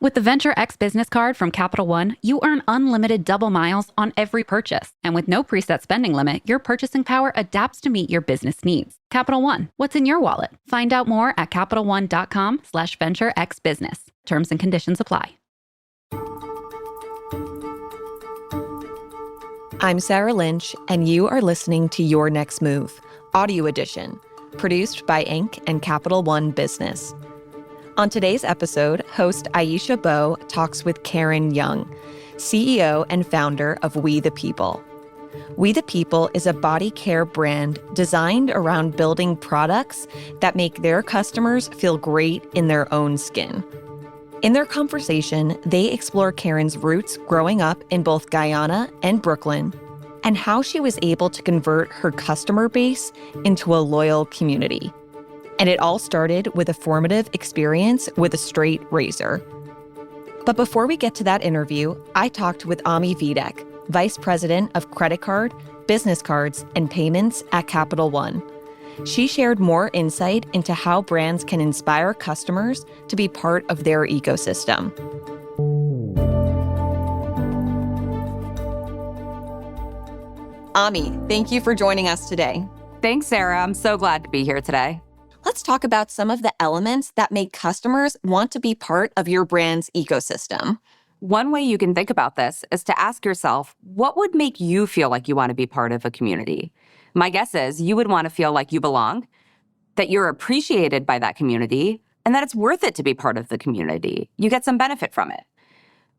With the Venture X business card from Capital One, you earn unlimited double miles on every purchase. And with no preset spending limit, your purchasing power adapts to meet your business needs. Capital One, what's in your wallet? Find out more at CapitalOne.com/VentureXBusiness. Terms and conditions apply. I'm Sarah Lynch, and you are listening to Your Next Move, Audio Edition, produced by Inc. and Capital One Business. On today's episode, host Aisha Bowe talks with Karen Young, CEO and founder of Oui the People. Oui the People is a body care brand designed around building products that make their customers feel great in their own skin. In their conversation, they explore Karen's roots growing up in both Guyana and Brooklyn, and how she was able to convert her customer base into a loyal community. And it all started with a formative experience with a straight razor. But before we get to that interview, I talked with Ami Videk, Vice President of Credit Card, Business Cards, and Payments at Capital One. She shared more insight into how brands can inspire customers to be part of their ecosystem. Ami, thank you for joining us today. Thanks, Sarah. I'm so glad to be here today. Let's talk about some of the elements that make customers want to be part of your brand's ecosystem. One way you can think about this is to ask yourself, what would make you feel like you want to be part of a community? My guess is you would want to feel like you belong, that you're appreciated by that community, and that it's worth it to be part of the community. You get some benefit from it.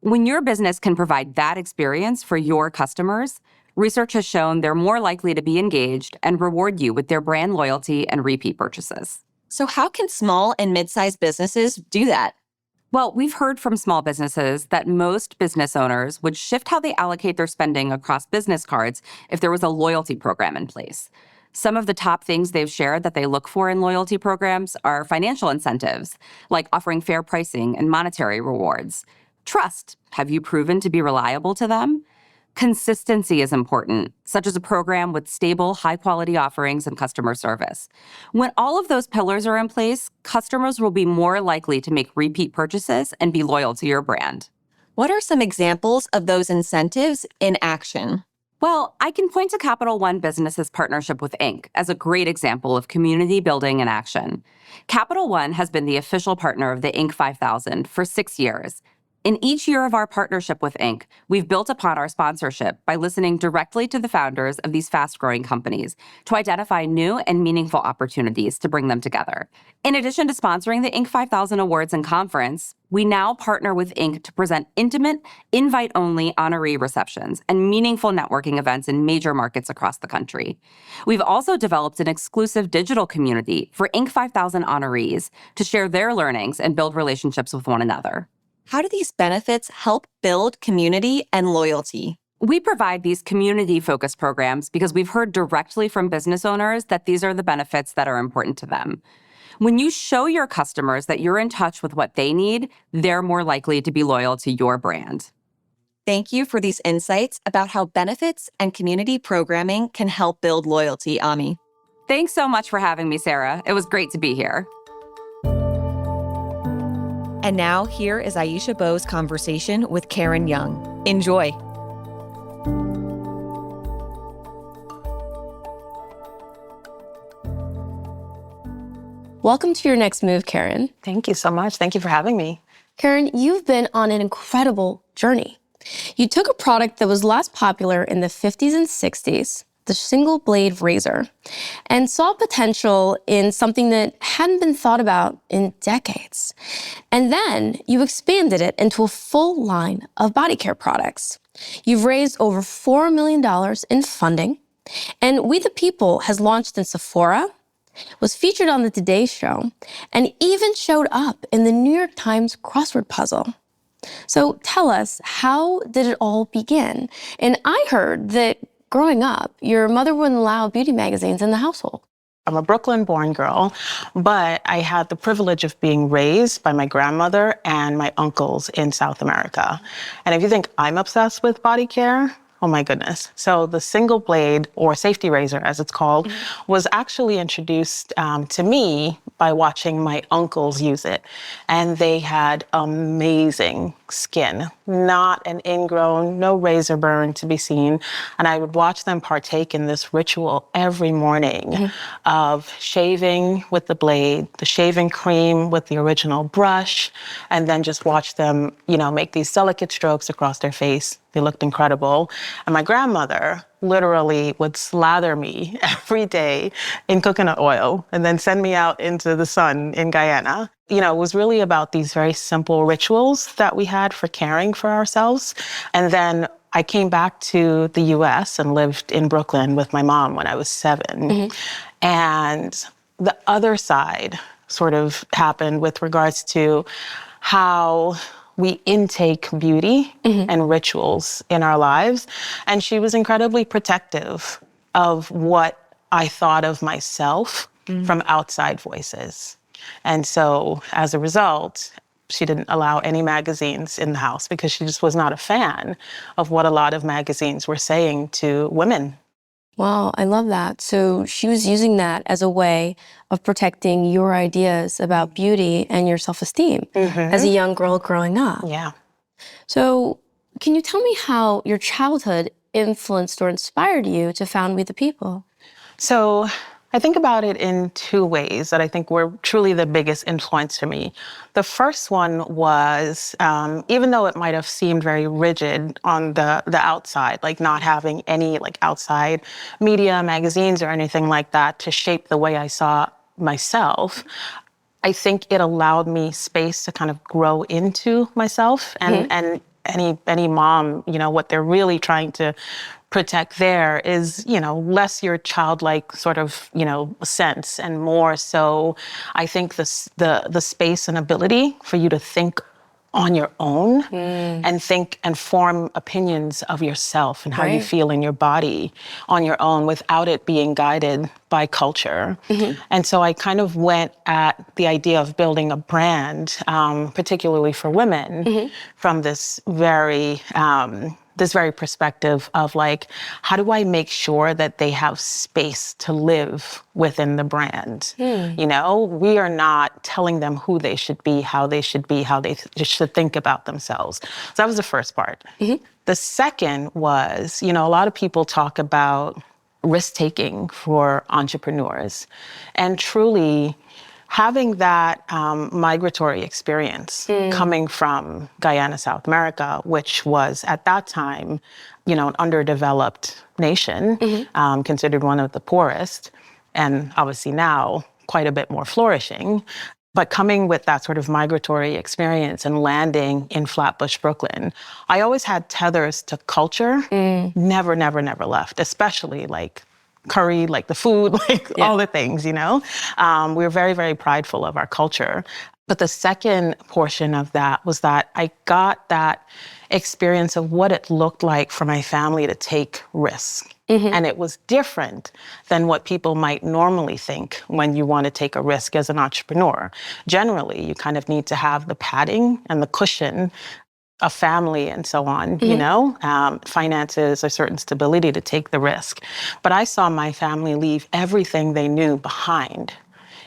When your business can provide that experience for your customers, research has shown they're more likely to be engaged and reward you with their brand loyalty and repeat purchases. So how can small and mid-sized businesses do that? Well, we've heard from small businesses that most business owners would shift how they allocate their spending across business cards if there was a loyalty program in place. Some of the top things they've shared that they look for in loyalty programs are financial incentives, like offering fair pricing and monetary rewards. Trust. Have you proven to be reliable to them? Consistency is important, such as a program with stable, high-quality offerings and customer service. When all of those pillars are in place, customers will be more likely to make repeat purchases and be loyal to your brand. What are some examples of those incentives in action? Well, I can point to Capital One Business's partnership with Inc. as a great example of community building in action. Capital One has been the official partner of the Inc. 5000 for 6 years. In each year of our partnership with Inc., we've built upon our sponsorship by listening directly to the founders of these fast-growing companies to identify new and meaningful opportunities to bring them together. In addition to sponsoring the Inc. 5000 Awards and Conference, we now partner with Inc. to present intimate, invite-only honoree receptions and meaningful networking events in major markets across the country. We've also developed an exclusive digital community for Inc. 5000 honorees to share their learnings and build relationships with one another. How do these benefits help build community and loyalty? We provide these community-focused programs because we've heard directly from business owners that these are the benefits that are important to them. When you show your customers that you're in touch with what they need, they're more likely to be loyal to your brand. Thank you for these insights about how benefits and community programming can help build loyalty, Ami. Thanks so much for having me, Sarah. It was great to be here. And now, here is Aisha Bowe's conversation with Karen Young. Enjoy. Welcome to Your Next Move, Karen. Thank you so much. Thank you for having me. Karen, you've been on an incredible journey. You took a product that was less popular in the 50s and 60s, the single blade razor, and saw potential in something that hadn't been thought about in decades. And then you expanded it into a full line of body care products. You've raised over $4 million in funding, and Oui the People has launched in Sephora, was featured on the Today Show, and even showed up in the New York Times crossword puzzle. So tell us, how did it all begin? And I heard that growing up, your mother wouldn't allow beauty magazines in the household. I'm a Brooklyn-born girl, but I had the privilege of being raised by my grandmother and my uncles in South America. And if you think I'm obsessed with body care, Oh my goodness. So the single blade, or safety razor as it's called, was actually introduced to me by watching my uncles use it. And they had amazing skin, not an ingrown, no razor burn to be seen. And I would watch them partake in this ritual every morning of shaving with the blade, the shaving cream with the original brush, and then just watch them, make these delicate strokes across their face. They looked incredible. And my grandmother literally would slather me every day in coconut oil and then send me out into the sun in Guyana. It was really about these very simple rituals that we had for caring for ourselves. And then I came back to the US and lived in Brooklyn with my mom when I was 7. And the other side sort of happened with regards to how we intake beauty and rituals in our lives. And she was incredibly protective of what I thought of myself from outside voices. And so as a result, she didn't allow any magazines in the house because she just was not a fan of what a lot of magazines were saying to women. Wow, I love that. So she was using that as a way of protecting your ideas about beauty and your self-esteem as a young girl growing up. Yeah. So can you tell me how your childhood influenced or inspired you to found We the People? So I think about it in 2 ways that I think were truly the biggest influence for me. The first one was, even though it might have seemed very rigid on the outside, like not having any outside media, magazines, or anything like that to shape the way I saw myself, I think it allowed me space to kind of grow into myself. And any mom, what they're really trying to protect there is, less your childlike sort of, sense, and more so, I think the space and ability for you to think on your own and think and form opinions of yourself and how you feel in your body on your own without it being guided by culture. And so I kind of went at the idea of building a brand, particularly for women, from this very perspective of how do I make sure that they have space to live within the brand? We are not telling them who they should be, how they should should think about themselves. So that was the first part. The second was, a lot of people talk about risk-taking for entrepreneurs. And truly, having that migratory experience coming from Guyana, South America, which was at that time, an underdeveloped nation, considered one of the poorest, and obviously now quite a bit more flourishing. But coming with that sort of migratory experience and landing in Flatbush, Brooklyn, I always had tethers to culture, never left, especially curry, the food, all the things, We're very, very prideful of our culture. But the second portion of that was that I got that experience of what it looked like for my family to take risks. And it was different than what people might normally think when you want to take a risk as an entrepreneur. Generally, you kind of need to have the padding and the cushion, a family and so on, finances, a certain stability to take the risk. But I saw my family leave everything they knew behind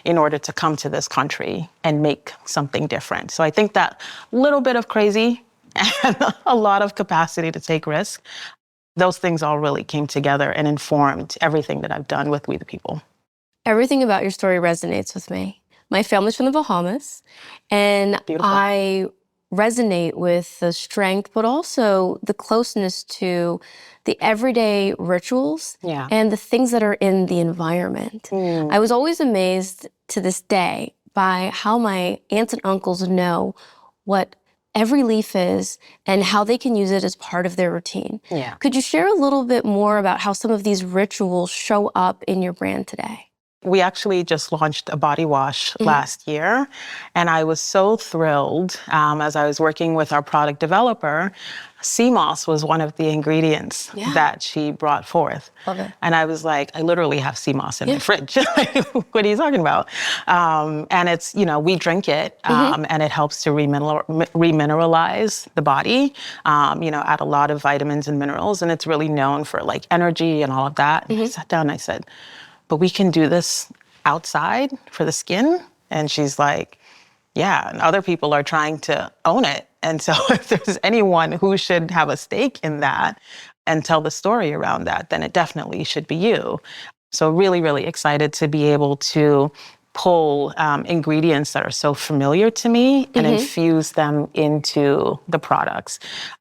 in order to come to this country and make something different. So I think that little bit of crazy and a lot of capacity to take risks, those things all really came together and informed everything that I've done with We the People. Everything about your story resonates with me. My family's from the Bahamas, and Beautiful. I resonate with the strength, but also the closeness to the everyday rituals and the things that are in the environment. I was always amazed to this day by how my aunts and uncles know what every leaf is and how they can use it as part of their routine. Could you share a little bit more about how some of these rituals show up in your brand today? We actually just launched a body wash last year, and I was so thrilled as I was working with our product developer. Sea moss was one of the ingredients that she brought forth. Love it. And I was like, I literally have sea moss in my fridge. What are you talking about? And it's, we drink it, and it helps to remineralize the body, add a lot of vitamins and minerals, and it's really known for like energy and all of that. And I sat down and I said, but we can do this outside for the skin? And she's like, yeah, and other people are trying to own it. And so if there's anyone who should have a stake in that and tell the story around that, then it definitely should be you. So really, really excited to be able to pull ingredients that are so familiar to me and infuse them into the products.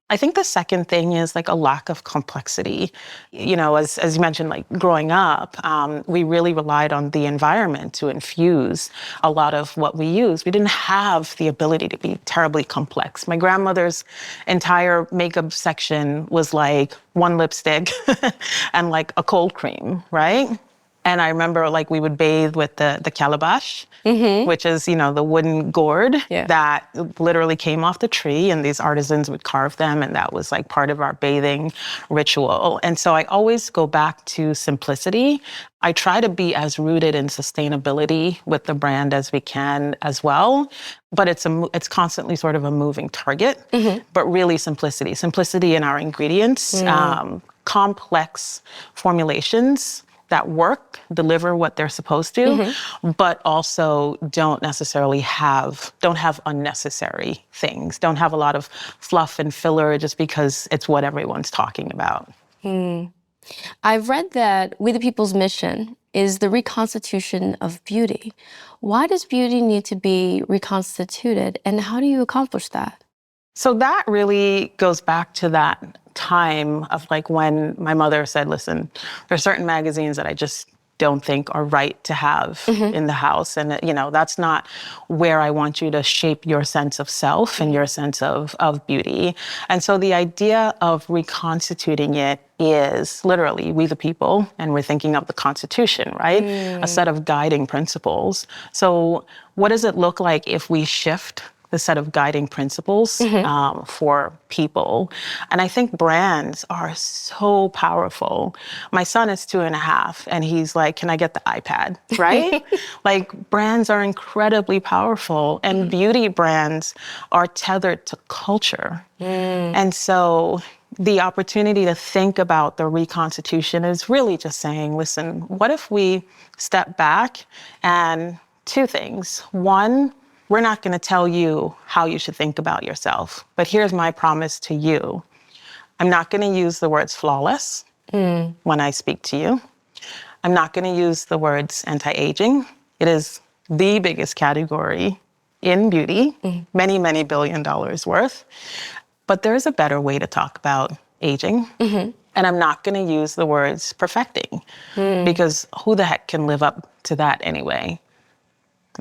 I think the second thing is like a lack of complexity. As you mentioned, like growing up, we really relied on the environment to infuse a lot of what we use. We didn't have the ability to be terribly complex. My grandmother's entire makeup section was like one lipstick and like a cold cream, right? And I remember like we would bathe with the calabash, which is, the wooden gourd that literally came off the tree, and these artisans would carve them, and that was like part of our bathing ritual. And so I always go back to simplicity. I try to be as rooted in sustainability with the brand as we can as well, but it's constantly sort of a moving target, but really simplicity in our ingredients, complex formulations that work, deliver what they're supposed to, but also don't have unnecessary things, don't have a lot of fluff and filler just because it's what everyone's talking about. I've read that We the People's mission is the reconstitution of beauty. Why does beauty need to be reconstituted, and how do you accomplish that? So that really goes back to that time of like when my mother said, listen, there's certain magazines that I just don't think are right to have in the house. And, that's not where I want you to shape your sense of self and your sense of beauty. And so the idea of reconstituting it is literally We the People, and we're thinking of the Constitution, right? A set of guiding principles. So what does it look like if we shift the set of guiding principles for people? And I think brands are so powerful. My son is 2.5, and he's like, can I get the iPad, right? Like, brands are incredibly powerful, and beauty brands are tethered to culture. And so the opportunity to think about the reconstitution is really just saying, listen, what if we step back and two things. One, we're not going to tell you how you should think about yourself, but here's my promise to you. I'm not going to use the words flawless when I speak to you. I'm not going to use the words anti-aging. It is the biggest category in beauty, many, many $1 billion worth. But there's a better way to talk about aging. And I'm not going to use the words perfecting, because who the heck can live up to that anyway?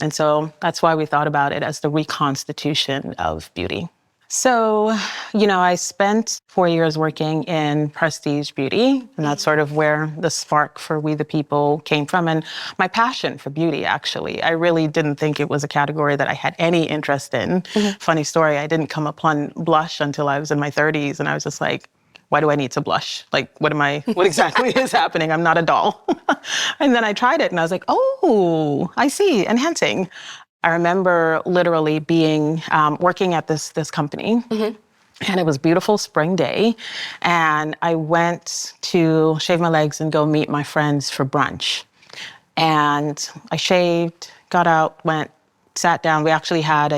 And so that's why we thought about it as the reconstitution of beauty. So, I spent 4 years working in prestige beauty, and that's sort of where the spark for We the People came from, and my passion for beauty, actually. I really didn't think it was a category that I had any interest in. Funny story, I didn't come upon blush until I was in my 30s, and I was just like, why do I need to blush? Like, what exactly is happening? I'm not a doll. And then I tried it and I was like, oh, I see, enhancing. I remember literally being, working at this company, and it was a beautiful spring day. And I went to shave my legs and go meet my friends for brunch. And I shaved, got out, went, sat down. We actually had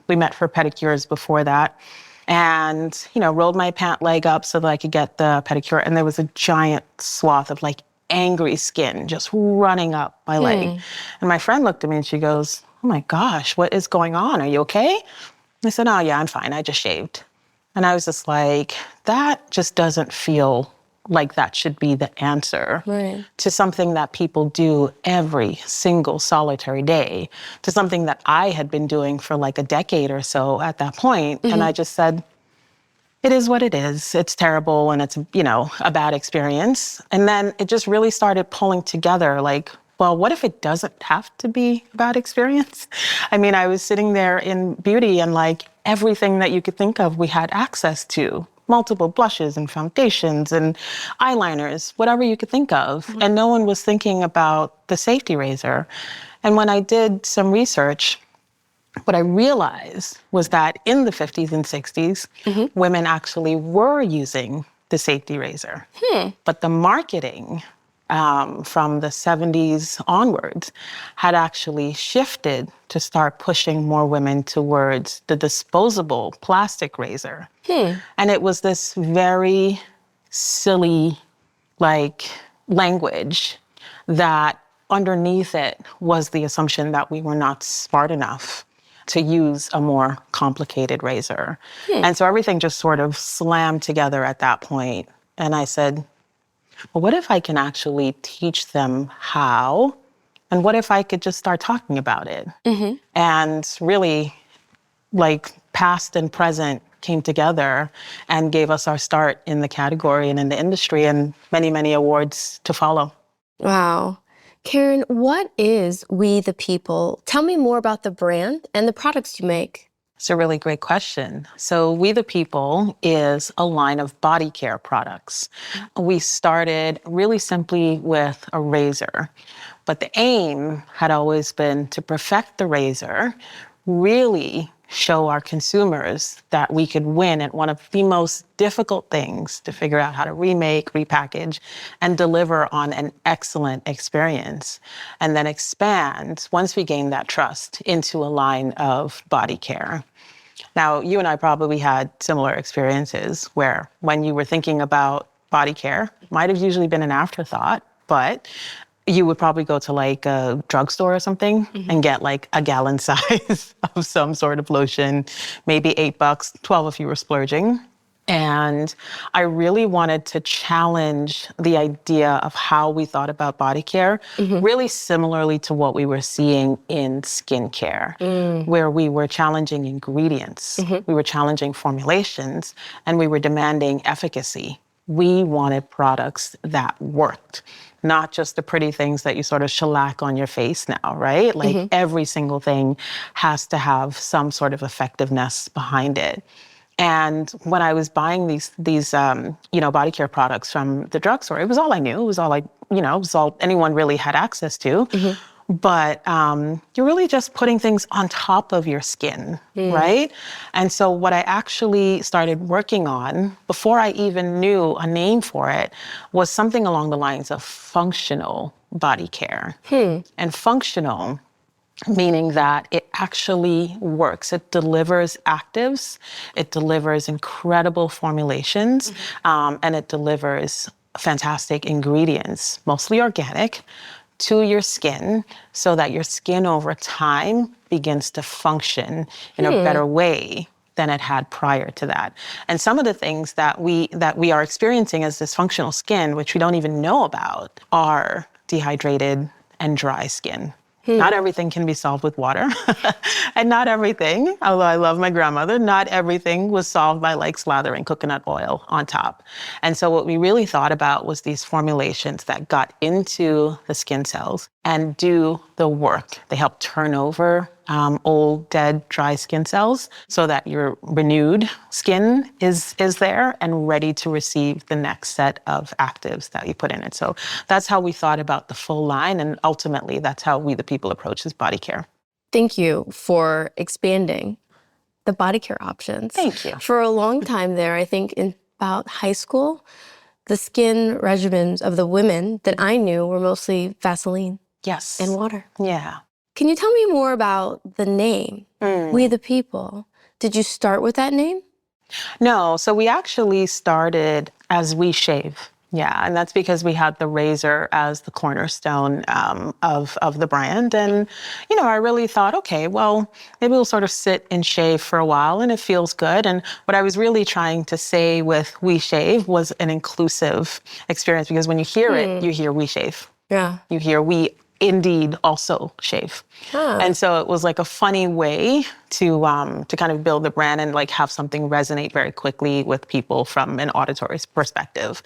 we met for pedicures before that. And, rolled my pant leg up so that I could get the pedicure. And there was a giant swath of like angry skin just running up my leg. And my friend looked at me and she goes, oh my gosh, what is going on? Are you okay? I said, oh yeah, I'm fine. I just shaved. And I was just like, that just doesn't feel like that should be the answer to something that people do every single solitary day, to something that I had been doing for like a decade or so at that point. And I just said, it is what it is. It's terrible and it's, a bad experience. And then it just really started pulling together like, well, what if it doesn't have to be about experience? I mean, I was sitting there in beauty and like everything that you could think of, we had access to. Multiple blushes and foundations and eyeliners, whatever you could think of. And no one was thinking about the safety razor. And when I did some research, what I realized was that in the 50s and 60s, women actually were using the safety razor. But the marketing from the 70s onwards had actually shifted to start pushing more women towards the disposable plastic razor. And it was this very silly, like, language that underneath it was the assumption that we were not smart enough to use a more complicated razor. And so everything just sort of slammed together at that point. And I said, well, what if I can actually teach them how? And what if I could just start talking about it? And really, like, past and present came together and gave us our start in the category and in the industry, and many, many awards to follow. Wow. Karen, what is We the People? Tell me more about the brand and the products you make. It's a really great question. So We the People is a line of body care products. We started really simply with a razor, but the aim had always been to perfect the razor, really show our consumers that we could win at one of the most difficult things to figure out how to remake, repackage, and deliver on an excellent experience. And then expand, once we gain that trust, into a line of body care. Now, you and I probably had similar experiences where when you were thinking about body care, might have usually been an afterthought, but you would probably go to like a drugstore or something and get like a gallon size of some sort of lotion, maybe $8, 12 if you were splurging. And I really wanted to challenge the idea of how we thought about body care, really similarly to what we were seeing in skincare, where we were challenging ingredients, we were challenging formulations, and we were demanding efficacy. We wanted products that worked, not just the pretty things that you sort of shellac on your face now, right? Like every single thing has to have some sort of effectiveness behind it. And when I was buying these body care products from the drugstore, it was all I knew. It was all it was all anyone really had access to. But you're really just putting things on top of your skin, right? And so what I actually started working on, before I even knew a name for it, was something along the lines of functional body care. And functional meaning that it actually works. It delivers actives, it delivers incredible formulations, and it delivers fantastic ingredients, mostly organic, to your skin so that your skin over time begins to function in a better way than it had prior to that. And some of the things that we are experiencing as dysfunctional skin, which we don't even know about, are dehydrated and dry skin. Not everything can be solved with water. And not everything, although I love my grandmother, not everything was solved by like slathering coconut oil on top. And so what we really thought about was these formulations that got into the skin cells and do the work. They help turn over old, dead, dry skin cells so that your renewed skin is there and ready to receive the next set of actives that you put in it. So that's how we thought about the full line, and ultimately that's how We the People approaches body care. Thank you for expanding the body care options. Thank you. For a long time there, I think in about high school, the skin regimens of the women that I knew were mostly Vaseline Yes. and water. Yeah. Can you tell me more about the name, We the People? Did you start with that name? No, so we actually started as We Shave. Yeah, and that's because we had the razor as the cornerstone of the brand. And, I really thought, okay, well, maybe we'll sort of sit and shave for a while and it feels good. And what I was really trying to say with We Shave was an inclusive experience, because when you hear it, you hear We Shave. Yeah. You hear We indeed also shave. And so it was like a funny way to kind of build the brand and like have something resonate very quickly with people from an auditory perspective.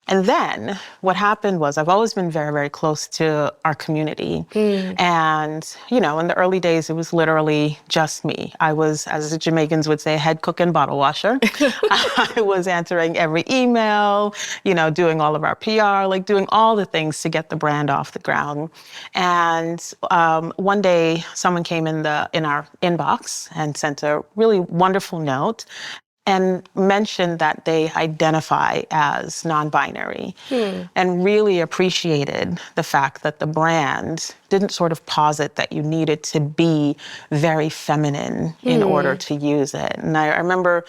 And then what happened was I've always been very, very close to our community. And, in the early days, it was literally just me. I was, as the Jamaicans would say, head cook and bottle washer. I was answering every email, doing all of our PR, like doing all the things to get the brand off the ground. And one day someone came in our inbox and sent a really wonderful note and mentioned that they identify as non-binary and really appreciated the fact that the brand didn't sort of posit that you needed to be very feminine in order to use it. And I remember,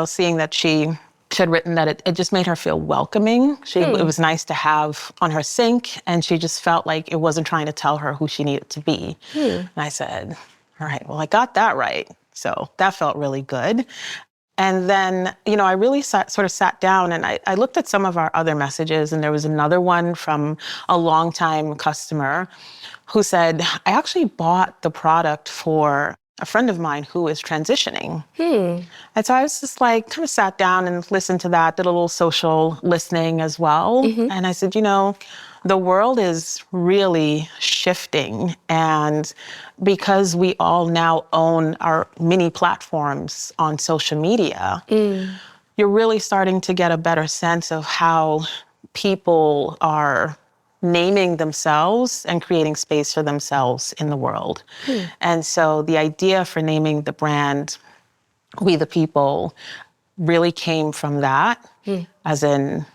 seeing that she had written that it just made her feel welcoming. It was nice to have on her sink, and she just felt like it wasn't trying to tell her who she needed to be. And I said, all right, well, I got that right. So that felt really good. And then, I really sat down and I looked at some of our other messages, and there was another one from a longtime customer who said, I actually bought the product for a friend of mine who is transitioning. And so I was just like, kind of sat down and listened to that, did a little social listening as well. And I said, the world is really shifting. And because we all now own our mini platforms on social media, you're really starting to get a better sense of how people are naming themselves and creating space for themselves in the world. And so the idea for naming the brand We the People really came from that, as in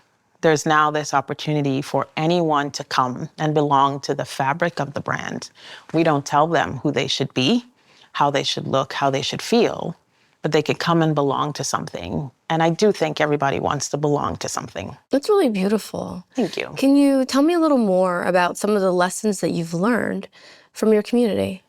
there's now this opportunity for anyone to come and belong to the fabric of the brand. We don't tell them who they should be, how they should look, how they should feel, but they can come and belong to something. And I do think everybody wants to belong to something. That's really beautiful. Thank you. Can you tell me a little more about some of the lessons that you've learned from your community?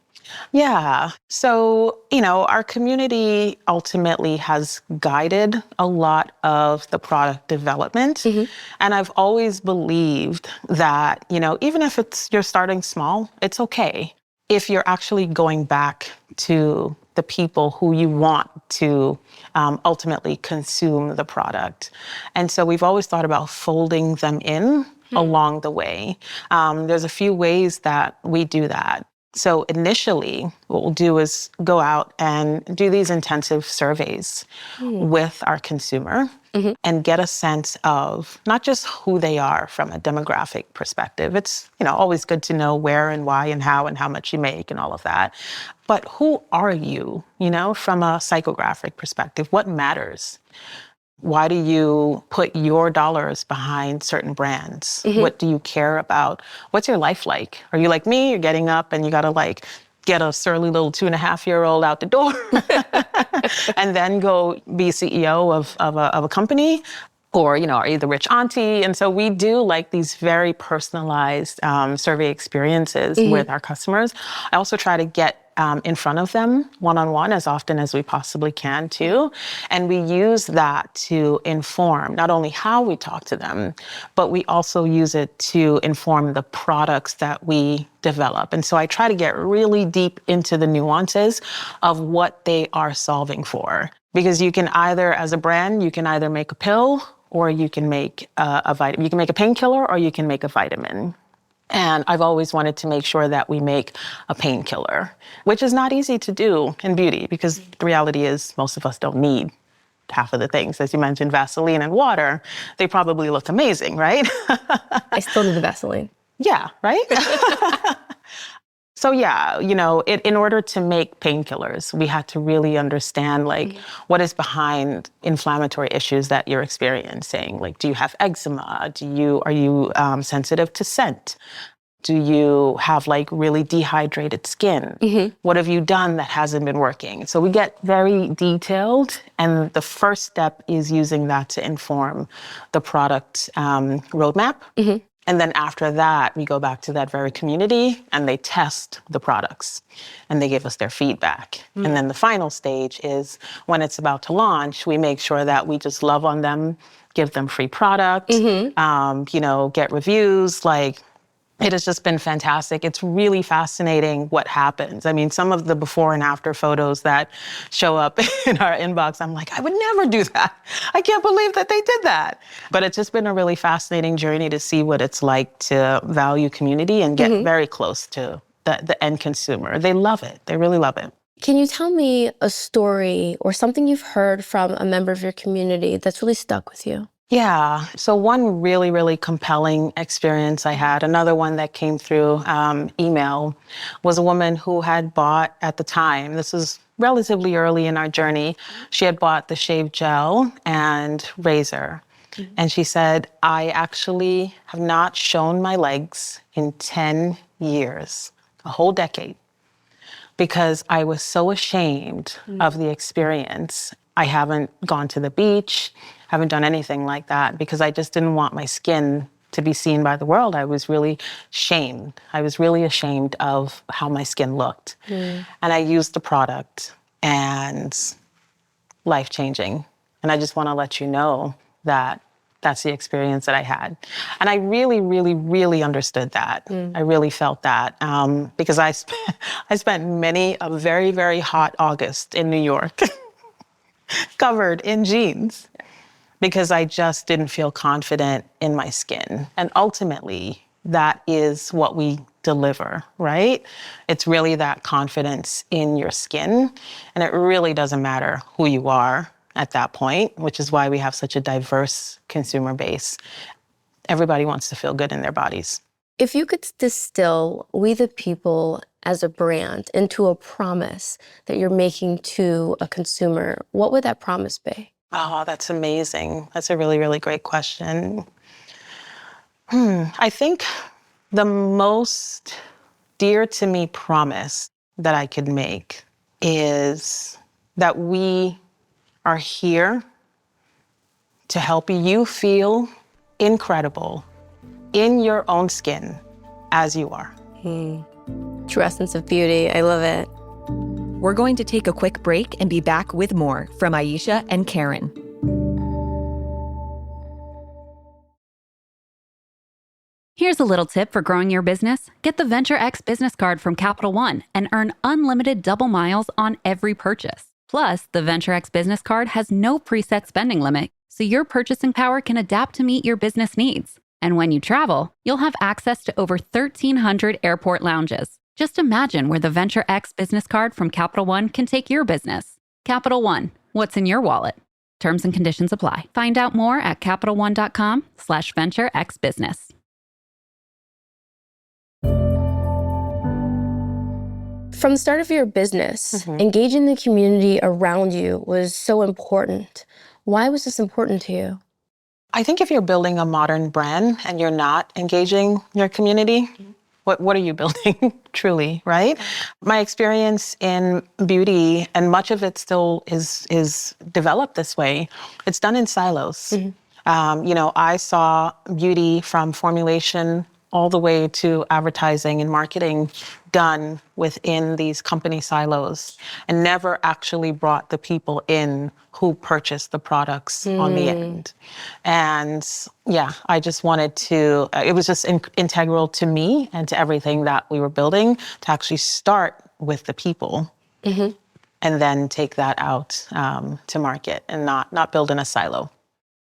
Yeah. So, our community ultimately has guided a lot of the product development. And I've always believed that, even if you're starting small, it's okay. If you're actually going back to the people who you want to ultimately consume the product. And so we've always thought about folding them in along the way. There's a few ways that we do that. So initially, what we'll do is go out and do these intensive surveys with our consumer and get a sense of not just who they are from a demographic perspective. It's, always good to know where and why and how much you make and all of that. But who are you, from a psychographic perspective? What matters? Why do you put your dollars behind certain brands? What do you care about? What's your life like? Are you like me? You're getting up and you got to get a surly little 2.5-year-old out the door and then go be CEO of a company? Or, are you the rich auntie? And so we do these very personalized survey experiences with our customers. I also try to get in front of them one-on-one as often as we possibly can too. And we use that to inform not only how we talk to them, but we also use it to inform the products that we develop. And so I try to get really deep into the nuances of what they are solving for. Because you can either, as a brand, you can either make a pill or you can make a vitamin. You can make a painkiller or you can make a vitamin. And I've always wanted to make sure that we make a painkiller, which is not easy to do in beauty because the reality is most of us don't need half of the things. As you mentioned, Vaseline and water, they probably look amazing, right? I still need the Vaseline. Yeah, right? So yeah, in order to make painkillers, we had to really understand what is behind inflammatory issues that you're experiencing. Do you have eczema? Are you sensitive to scent? Do you have really dehydrated skin? What have you done that hasn't been working? So we get very detailed, and the first step is using that to inform the product roadmap. And then after that, we go back to that very community and they test the products and they give us their feedback. And then the final stage is when it's about to launch, we make sure that we just love on them, give them free product, get reviews. It has just been fantastic. It's really fascinating what happens. I mean, some of the before and after photos that show up in our inbox, I'm like, I would never do that. I can't believe that they did that. But it's just been a really fascinating journey to see what it's like to value community and get very close to the end consumer. They love it. They really love it. Can you tell me a story or something you've heard from a member of your community that's really stuck with you? Yeah. So one really, really compelling experience I had, another one that came through email, was a woman who had bought at the time, this was relatively early in our journey, she had bought the shave gel and razor. And she said, I actually have not shown my legs in 10 years, a whole decade, because I was so ashamed of the experience. I haven't gone to the beach, haven't done anything like that because I just didn't want my skin to be seen by the world. I was really shamed. I was really ashamed of how my skin looked. And I used the product and life-changing. And I just want to let you know that that's the experience that I had. And I really, really, really understood that. I really felt that because I spent many a very, very hot August in New York covered in jeans because I just didn't feel confident in my skin. And ultimately, that is what we deliver, right? It's really that confidence in your skin. And it really doesn't matter who you are at that point, which is why we have such a diverse consumer base. Everybody wants to feel good in their bodies. If you could distill We the People as a brand into a promise that you're making to a consumer, what would that promise be? Oh, that's amazing. That's a really, really great question. I think the most dear to me promise that I could make is that we are here to help you feel incredible in your own skin as you are. True essence of beauty. I love it. We're going to take a quick break and be back with more from Aisha and Karen. Here's a little tip for growing your business. Get the Venture X business card from Capital One and earn unlimited double miles on every purchase. Plus, the Venture X business card has no preset spending limit, so your purchasing power can adapt to meet your business needs. And when you travel, you'll have access to over 1,300 airport lounges. Just imagine where the Venture X business card from Capital One can take your business. Capital One, what's in your wallet? Terms and conditions apply. Find out more at CapitalOne.com/VentureXBusiness. From the start of your business, engaging the community around you was so important. Why was this important to you? I think if you're building a modern brand and you're not engaging your community, what are you building truly, right? My experience in beauty, and much of it still is developed this way, it's done in silos. I saw beauty from formulation all the way to advertising and marketing done within these company silos and never actually brought the people in who purchased the products on the end. And yeah, I just wanted to, it was just integral to me and to everything that we were building to actually start with the people and then take that out to market and not build in a silo.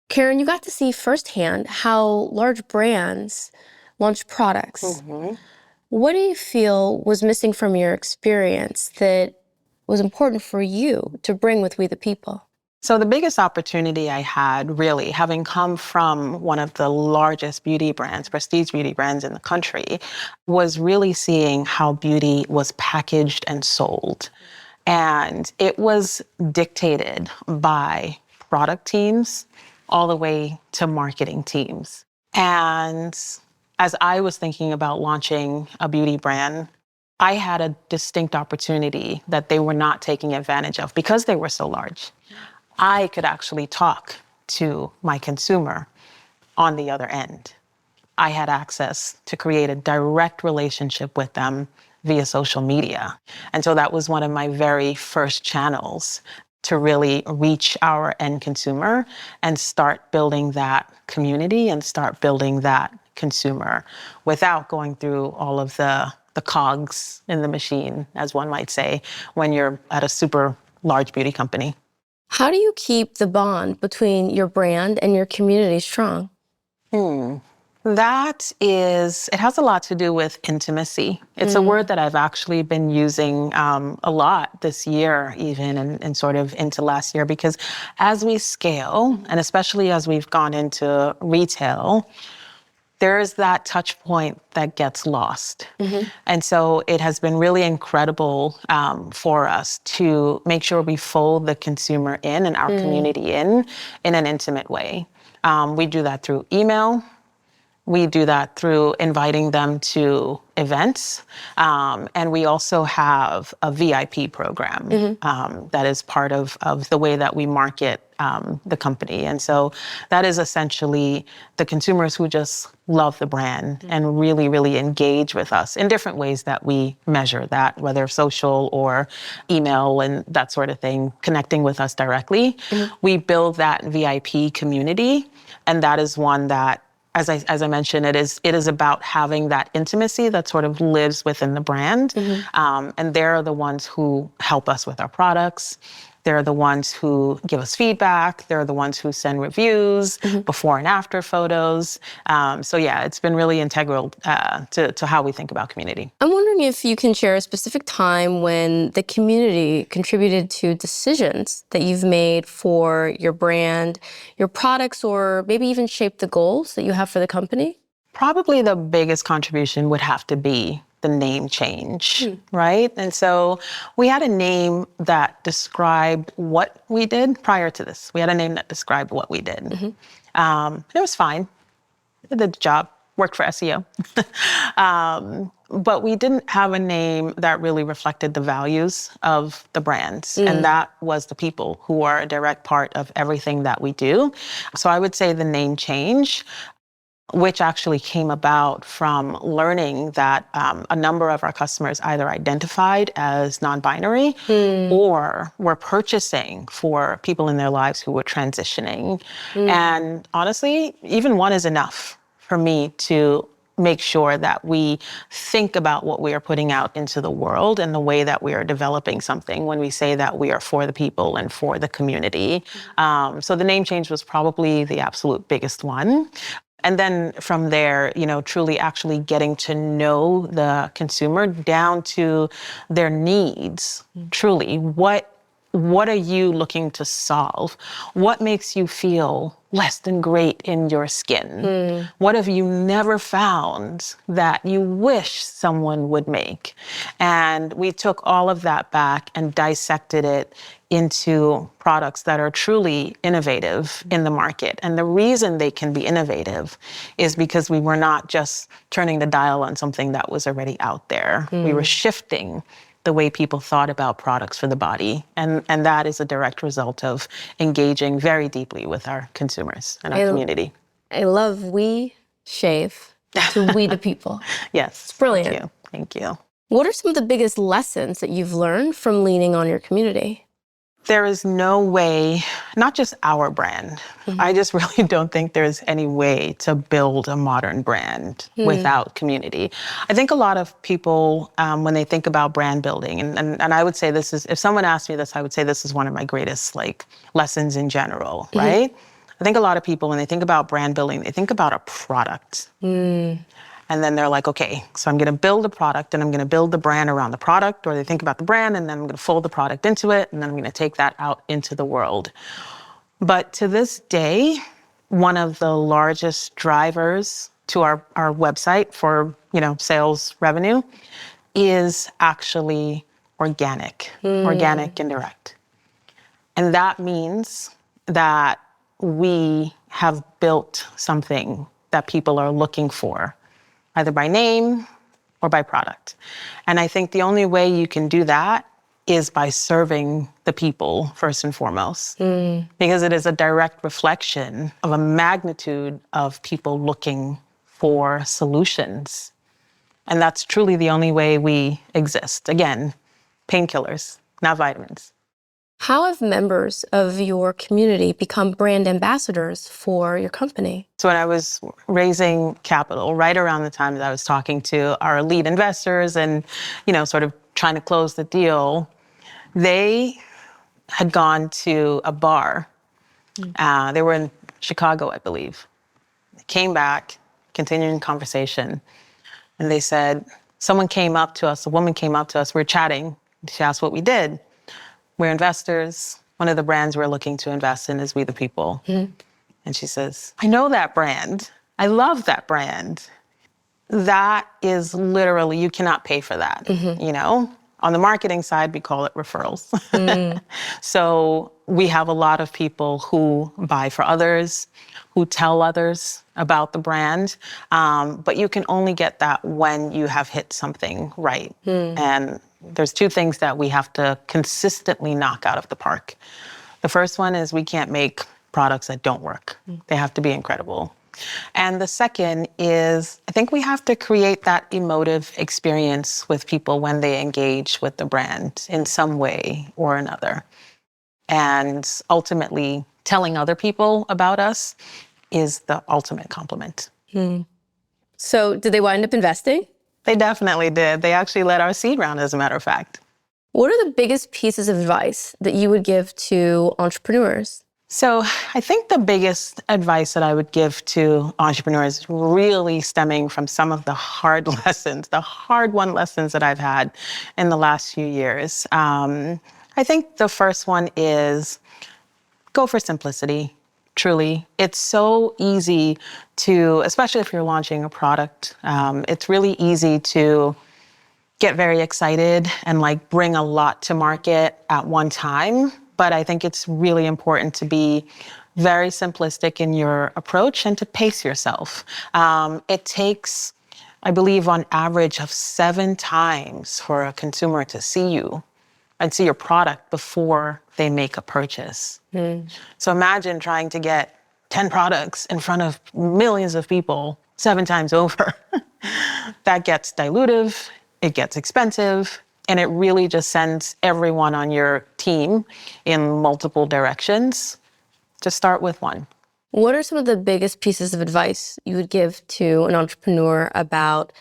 Karen, you got to see firsthand how large brands launch products. What do you feel was missing from your experience that was important for you to bring with We the People? So the biggest opportunity I had, really, having come from one of the largest beauty brands, prestige beauty brands in the country, was really seeing how beauty was packaged and sold. And it was dictated by product teams all the way to marketing teams. And as I was thinking about launching a beauty brand, I had a distinct opportunity that they were not taking advantage of because they were so large. I could actually talk to my consumer on the other end. I had access to create a direct relationship with them via social media. And so that was one of my very first channels to really reach our end consumer and start building that community and start building that consumer without going through all of the cogs in the machine, as one might say, when you're at a super large beauty company. How do you keep the bond between your brand and your community strong? It has a lot to do with intimacy. It's a word that I've actually been using a lot this year, even, and sort of into last year, because as we scale, and especially as we've gone into retail, there's that touch point that gets lost. And so it has been really incredible for us to make sure we fold the consumer in and our community in an intimate way. We do that through email. We do that through inviting them to events. And we also have a VIP program that is part of the way that we market the company. And so that is essentially the consumers who just love the brand and really, really engage with us in different ways that we measure that, whether social or email and that sort of thing, connecting with us directly. We build that VIP community, and that is one that, as I mentioned, it is about having that intimacy that sort of lives within the brand. And they're the ones who help us with our products. They're the ones who give us feedback. They're the ones who send reviews, before and after photos. So yeah, it's been really integral to how we think about community. I'm wondering if you can share a specific time when the community contributed to decisions that you've made for your brand, your products, or maybe even shaped the goals that you have for the company? Probably the biggest contribution would have to be the name change, right? And so we had a name that described what we did prior to this. We had a name that described what we did. It was fine. It did the job, worked for SEO. But we didn't have a name that really reflected the values of the brands. And that was the people who are a direct part of everything that we do. So I would say the name change, which actually came about from learning that a number of our customers either identified as non-binary or were purchasing for people in their lives who were transitioning. And honestly, even one is enough for me to make sure that we think about what we are putting out into the world and the way that we are developing something when we say that we are for the people and for the community. So the name change was probably the absolute biggest one. And then from there, truly actually getting to know the consumer down to their needs. Truly, what are you looking to solve? What makes you feel less than great in your skin? What have you never found that you wish someone would make? And we took all of that back and dissected it into products that are truly innovative in the market. And the reason they can be innovative is because we were not just turning the dial on something that was already out there. We were shifting the way people thought about products for the body. And that is a direct result of engaging very deeply with our consumers and our community. I love We Shave to We the People. Yes. It's brilliant. Thank you. What are some of the biggest lessons that you've learned from leaning on your community? There is no way, not just our brand, I just really don't think there's any way to build a modern brand without community. I think a lot of people, when they think about brand building, and I would say this is, if someone asked me this, I would say this is one of my greatest lessons in general, right? I think a lot of people, when they think about brand building, they think about a product. And then they're like, okay, so I'm going to build a product and I'm going to build the brand around the product, or they think about the brand and then I'm going to fold the product into it and then I'm going to take that out into the world. But to this day, one of the largest drivers to our website for, sales revenue is actually organic and direct. And that means that we have built something that people are looking for, either by name or by product. And I think the only way you can do that is by serving the people first and foremost, because it is a direct reflection of a magnitude of people looking for solutions. And that's truly the only way we exist. Again, painkillers, not vitamins. How have members of your community become brand ambassadors for your company? So when I was raising capital, right around the time that I was talking to our lead investors and, sort of trying to close the deal, they had gone to a bar. They were in Chicago, I believe. They came back, continuing conversation, and they said, someone came up to us, a woman came up to us, we were chatting. She asked what we did. We're investors. One of the brands we're looking to invest in is Oui the People. And she says, I know that brand. I love that brand. That is literally, you cannot pay for that, On the marketing side, we call it referrals. So we have a lot of people who buy for others, who tell others about the brand. But you can only get that when you have hit something right. And there's two things that we have to consistently knock out of the park. The first one is we can't make products that don't work. They have to be incredible. And the second is, I think we have to create that emotive experience with people when they engage with the brand in some way or another. And ultimately, telling other people about us is the ultimate compliment. So did they wind up investing? They definitely did. They actually led our seed round, as a matter of fact. What are the biggest pieces of advice that you would give to entrepreneurs? So I think the biggest advice that I would give to entrepreneurs, really stemming from some of the hard lessons, the hard-won lessons that I've had in the last few years. I think the first one is go for simplicity, truly. It's so easy to, especially if you're launching a product, it's really easy to get very excited and bring a lot to market at one time. But I think it's really important to be very simplistic in your approach and to pace yourself. It takes, I believe, on average of 7 times for a consumer to see you and see your product before they make a purchase. So imagine trying to get 10 products in front of millions of people 7 times over. That gets dilutive, it gets expensive, and it really just sends everyone on your team in multiple directions. Just start with one. What are some of the biggest pieces of advice you would give to an entrepreneur about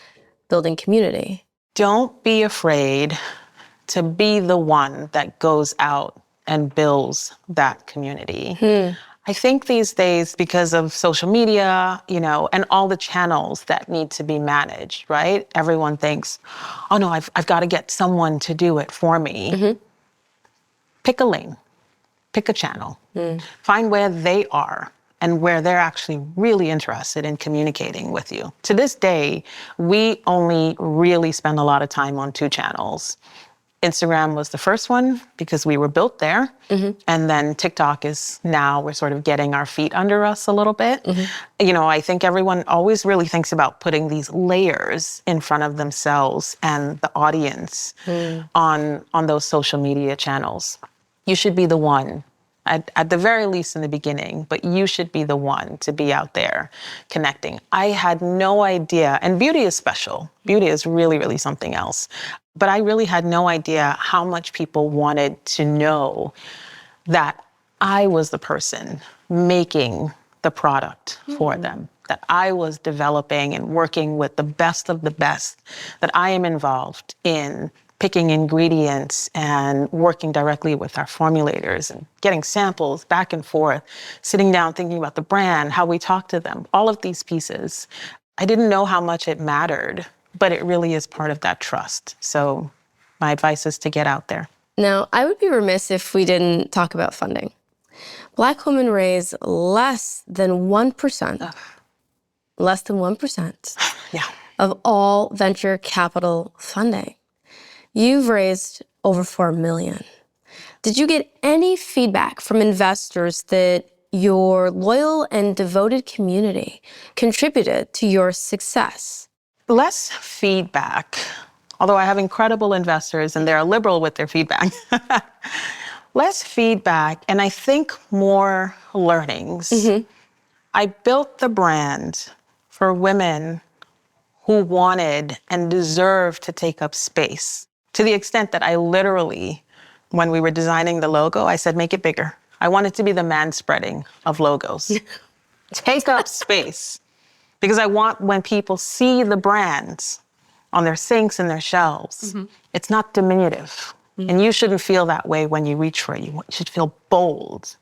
building community? Don't be afraid to be the one that goes out and builds that community. I think these days, because of social media, and all the channels that need to be managed, right? Everyone thinks, oh no, I've got to get someone to do it for me. Pick a lane, pick a channel, find where they are and where they're actually really interested in communicating with you. To this day, we only really spend a lot of time on 2 channels. Instagram was the first one because we were built there. And then TikTok is now we're sort of getting our feet under us a little bit. I think everyone always really thinks about putting these layers in front of themselves and the audience on those social media channels. You should be the one, at the very least in the beginning, but you should be the one to be out there connecting. I had no idea, and beauty is special. Beauty is really, really something else. But I really had no idea how much people wanted to know that I was the person making the product for them, that I was developing and working with the best of the best, that I am involved in picking ingredients and working directly with our formulators and getting samples back and forth, sitting down thinking about the brand, how we talk to them, all of these pieces. I didn't know how much it mattered, but it really is part of that trust. So my advice is to get out there. Now, I would be remiss if we didn't talk about funding. Black women raise less than 1%, less than 1% of all venture capital funding. You've raised over $4 million. Did you get any feedback from investors that your loyal and devoted community contributed to your success? Less feedback, although I have incredible investors and they're liberal with their feedback. Less feedback, and I think more learnings. I built the brand for women who wanted and deserved to take up space, to the extent that I literally When we were designing the logo, I said, make it bigger. I want it to be the man spreading of logos. Take up space. Because I want when people see the brands on their sinks and their shelves, it's not diminutive. And you shouldn't feel that way when you reach for it. You should feel bold.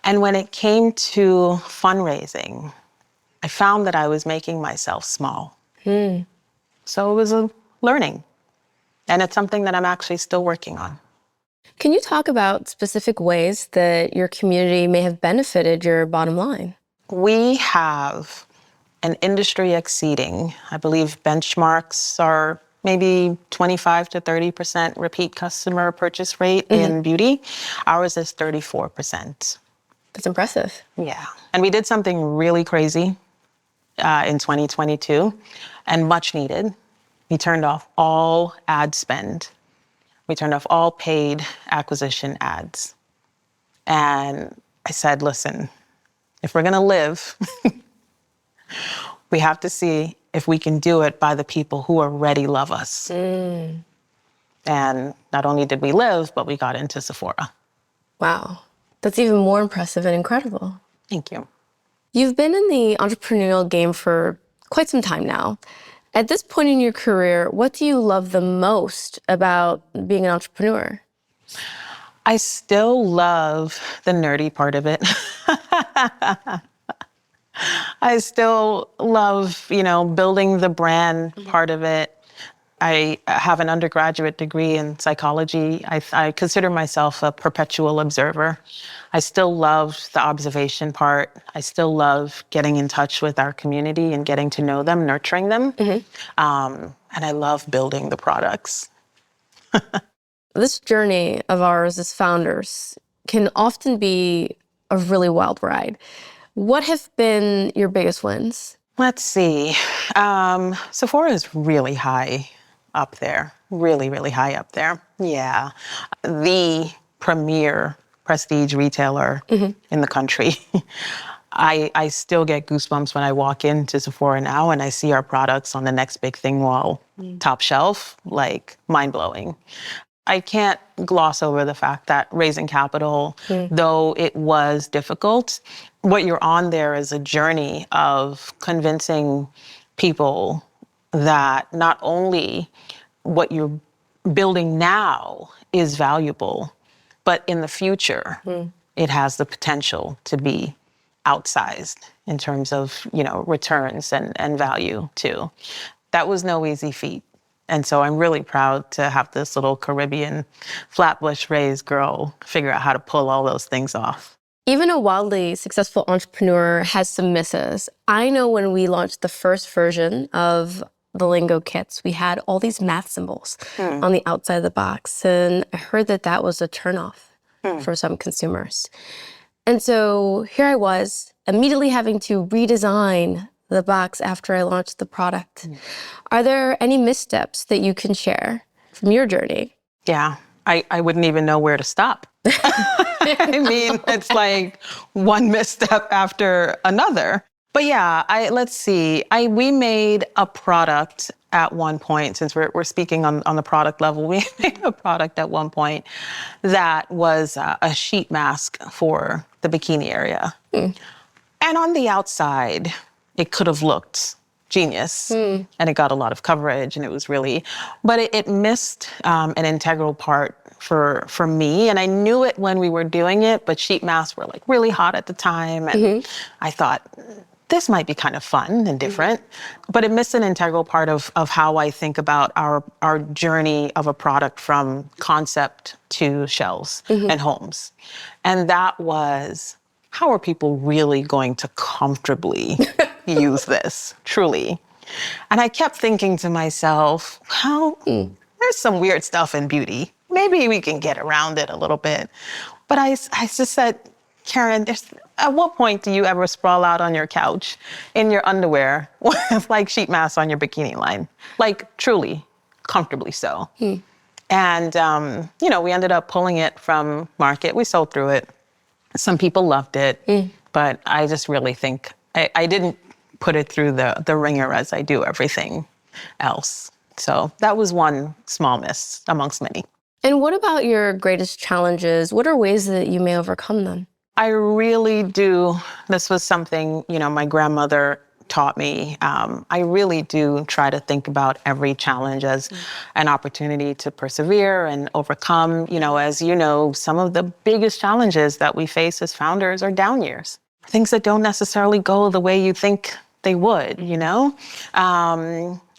And when it came to fundraising, I found that I was making myself small. So it was a learning. And it's something that I'm actually still working on. Can you talk about specific ways that your community may have benefited your bottom line? We have an industry exceeding, I believe benchmarks are maybe 25 to 30% repeat customer purchase rate in beauty. Ours is 34%. That's impressive. Yeah. And we did something really crazy in 2022 and much needed. We turned off all ad spend. We turned off all paid acquisition ads. And I said, listen, if we're going to live, we have to see if we can do it by the people who already love us. And not only did we live, but we got into Sephora. Wow. That's even more impressive and incredible. Thank you. You've been in the entrepreneurial game for quite some time now. At this point in your career, what do you love the most about being an entrepreneur? I still love the nerdy part of it. I still love, building the brand part of it. I have an undergraduate degree in psychology. I consider myself a perpetual observer. I still love the observation part. I still love getting in touch with our community and getting to know them, nurturing them. And I love building the products. This journey of ours as founders can often be a really wild ride. What have been your biggest wins? Let's see. Sephora is really high up there. Really, really high up there. Yeah. The premier prestige retailer in the country. I still get goosebumps when I walk into Sephora now and I see our products on the next big thing wall, top shelf, like mind-blowing. I can't gloss over the fact that raising capital, though it was difficult, what you're on there is a journey of convincing people that not only what you're building now is valuable, but in the future, it has the potential to be outsized in terms of, returns and value too. That was no easy feat. And so I'm really proud to have this little Caribbean Flatbush raised girl figure out how to pull all those things off. Even a wildly successful entrepreneur has some misses. I know when we launched the first version of the Lingo kits, we had all these math symbols on the outside of the box. And I heard that was a turnoff for some consumers. And so here I was, immediately having to redesign the box after I launched the product. Are there any missteps that you can share from your journey? Yeah, I wouldn't even know where to stop. I mean, it's like one misstep after another. But yeah, let's see. We made a product at one point, since we're speaking on the product level, we made a product at one point that was a sheet mask for the bikini area. And on the outside, it could have looked genius, and it got a lot of coverage, and it was really, but it missed an integral part for me, and I knew it when we were doing it, but sheet masks were like really hot at the time, and I thought, this might be kind of fun and different, but it missed an integral part of how I think about our journey of a product from concept to shelves and homes. And that was, how are people really going to comfortably use this, truly? And I kept thinking to myself, there's some weird stuff in beauty. Maybe we can get around it a little bit. But I just said, Karen, at what point do you ever sprawl out on your couch in your underwear with like sheet masks on your bikini line? Like truly, comfortably so. And, we ended up pulling it from market. We sold through it. Some people loved it, but I just really think I didn't put it through the ringer as I do everything else. So that was one small miss amongst many. And what about your greatest challenges? What are ways that you may overcome them? I really do. This was something, my grandmother taught me. I really do try to think about every challenge as an opportunity to persevere and overcome. As you know, some of the biggest challenges that we face as founders are down years. Things that don't necessarily go the way you think they would,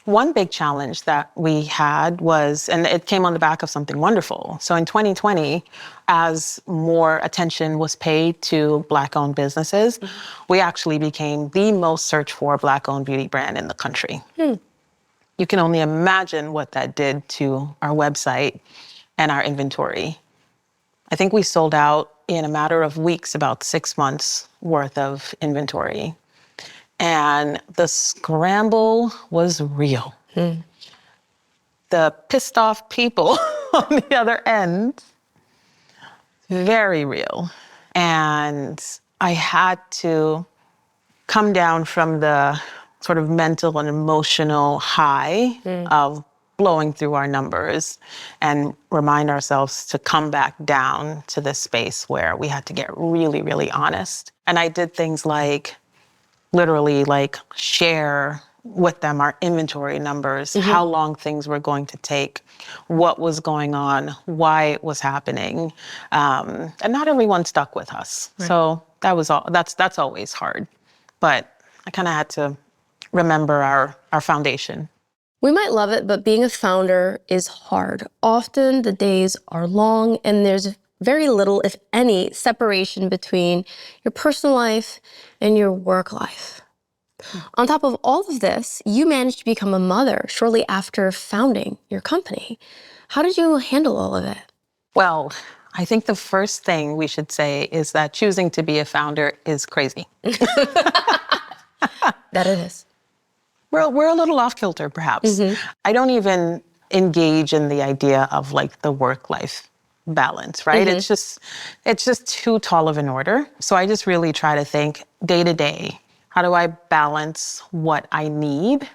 One big challenge that we had was, and it came on the back of something wonderful. So in 2020, as more attention was paid to Black-owned businesses, we actually became the most searched for Black-owned beauty brand in the country. You can only imagine what that did to our website and our inventory. I think we sold out in a matter of weeks, about 6 months worth of inventory. And the scramble was real. The pissed off people on the other end, very real. And I had to come down from the sort of mental and emotional high of blowing through our numbers and remind ourselves to come back down to this space where we had to get really, really honest. And I did things like literally share with them our inventory numbers, how long things were going to take, what was going on, why it was happening. And not everyone stuck with us. Right. So that's always hard. But I kind of had to remember our foundation. We might love it, but being a founder is hard. Often the days are long and there's very little, if any, separation between your personal life and your work life. On top of all of this, you managed to become a mother shortly after founding your company. How did you handle all of it? Well, I think the first thing we should say is that choosing to be a founder is crazy. That it is. We're a little off kilter, perhaps. I don't even engage in the idea of the work-life balance, right? It's just too tall of an order. So I just really try to think day to day, how do I balance what I need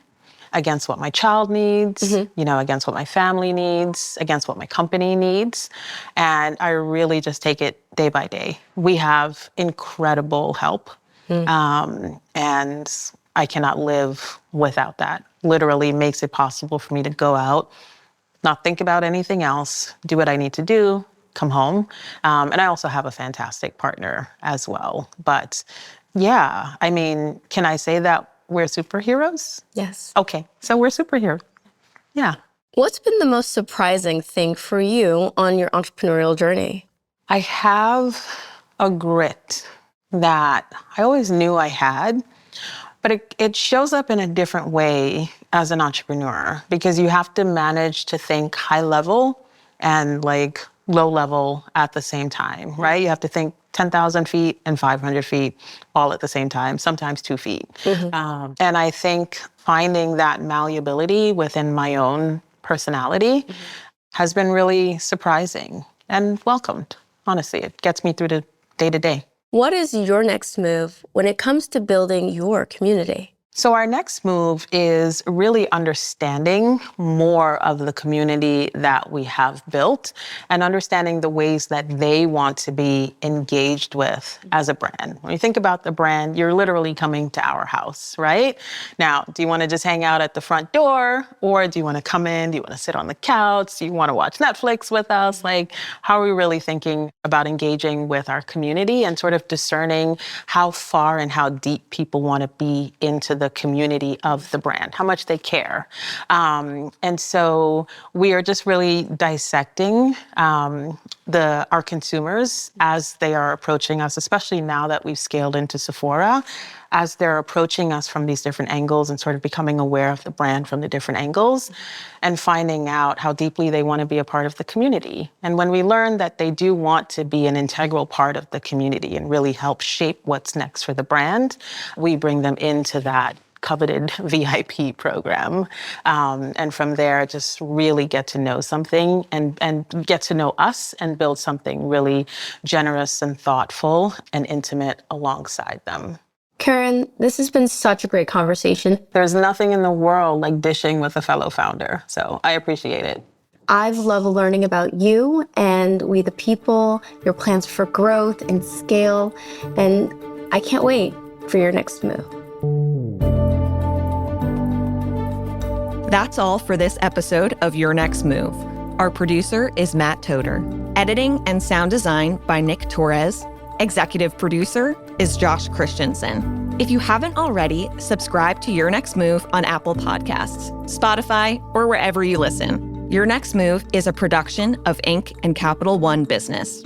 against what my child needs, against what my family needs, against what my company needs. And I really just take it day by day. We have incredible help. And I cannot live without that. Literally makes it possible for me to go out, not think about anything else, do what I need to do, come home. And I also have a fantastic partner as well. But yeah, I mean, can I say that we're superheroes? Yes. Okay, so we're superheroes. Yeah. What's been the most surprising thing for you on your entrepreneurial journey? I have a grit that I always knew I had, but it shows up in a different way as an entrepreneur because you have to manage to think high level and low level at the same time, right? You have to think 10,000 feet and 500 feet all at the same time, sometimes 2 feet. And I think finding that malleability within my own personality has been really surprising and welcomed. Honestly, it gets me through the day to day. What is your next move when it comes to building your community? So our next move is really understanding more of the community that we have built and understanding the ways that they want to be engaged with as a brand. When you think about the brand, you're literally coming to our house, right? Now, do you want to just hang out at the front door or do you want to come in? Do you want to sit on the couch? Do you want to watch Netflix with us? How are we really thinking about engaging with our community and sort of discerning how far and how deep people want to be into the community of the brand, how much they care. And so we are just really dissecting our consumers as they are approaching us, especially now that we've scaled into Sephora, as they're approaching us from these different angles and sort of becoming aware of the brand from the different angles and finding out how deeply they want to be a part of the community. And when we learn that they do want to be an integral part of the community and really help shape what's next for the brand, we bring them into that coveted VIP program. And from there, just really get to know something and get to know us and build something really generous and thoughtful and intimate alongside them. Karen, this has been such a great conversation. There's nothing in the world like dishing with a fellow founder, so I appreciate it. I've loved learning about you and We the People, your plans for growth and scale, and I can't wait for your next move. That's all for this episode of Your Next Move. Our producer is Matt Toder. Editing and sound design by Nick Torres. Executive producer is Josh Christensen. If you haven't already, subscribe to Your Next Move on Apple Podcasts, Spotify, or wherever you listen. Your Next Move is a production of Inc. and Capital One Business.